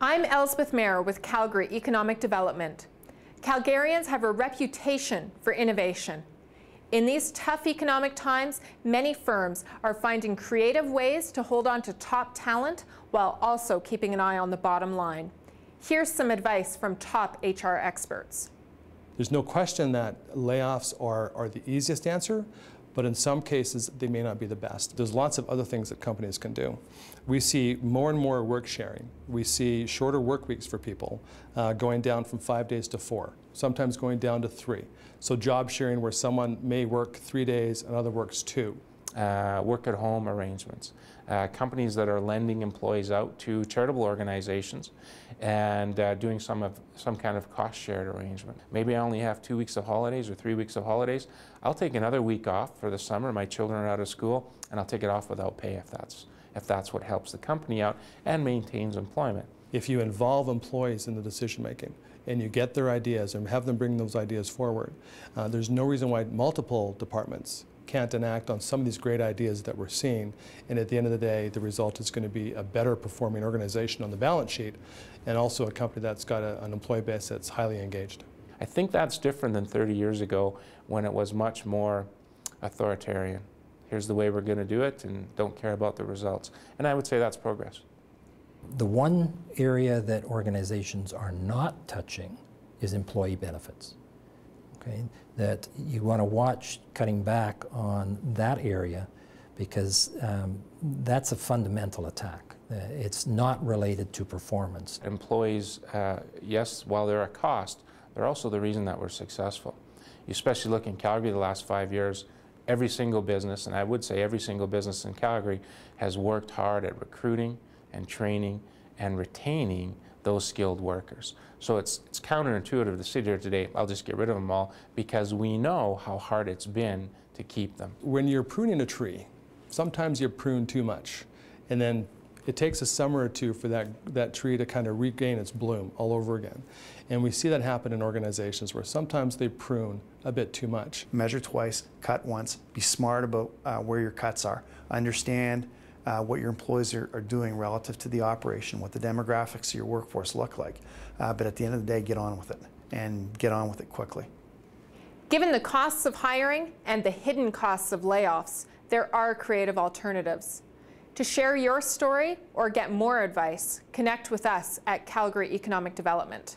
I'm Elspeth Mayer with Calgary Economic Development. Calgarians have a reputation for innovation. In these tough economic times, many firms are finding creative ways to hold on to top talent while also keeping an eye on the bottom line. Here's some advice from top HR experts. There's no question that layoffs are the easiest answer, but in some cases they may not be the best. There's lots of other things that companies can do. We see more and more work sharing. We see shorter work weeks for people, going down from 5 days to 4, sometimes going down to 3. So job sharing where someone may work 3 days, another works 2. Work at home arrangements. Companies that are lending employees out to charitable organizations and doing some kind of cost shared arrangement. Maybe I only have 2 weeks of holidays or 3 weeks of holidays. I'll take another week off for the summer. My children are out of school, and I'll take it off without pay if that's what helps the company out and maintains employment. If you involve employees in the decision making and you get their ideas and have them bring those ideas forward, there's no reason why multiple departments can't enact on some of these great ideas that we're seeing, and at the end of the day the result is going to be a better performing organization on the balance sheet and also a company that's got an employee base that's highly engaged. I think that's different than 30 years ago when it was much more authoritarian. Here's the way we're going to do it and don't care about the results. And I would say that's progress. The one area that organizations are not touching is employee benefits. Okay? That you want to watch cutting back on that area because that's a fundamental attack. It's not related to performance. Employees, yes, while they're a cost, they're also the reason that we're successful. You especially look in Calgary the last 5 years, every single business, and I would say every single business in Calgary, has worked hard at recruiting and training and retaining those skilled workers. So it's counterintuitive to sit here today, I'll just get rid of them all, because we know how hard it's been to keep them. When you're pruning a tree, sometimes you prune too much, and then it takes a summer or two for that tree to kind of regain its bloom all over again. And we see that happen in organizations where sometimes they prune a bit too much. Measure twice, cut once, be smart about where your cuts are. Understand what your employees are doing relative to the operation, what the demographics of your workforce look like. But at the end of the day, get on with it, and get on with it quickly. Given the costs of hiring and the hidden costs of layoffs, there are creative alternatives. To share your story or get more advice, connect with us at Calgary Economic Development.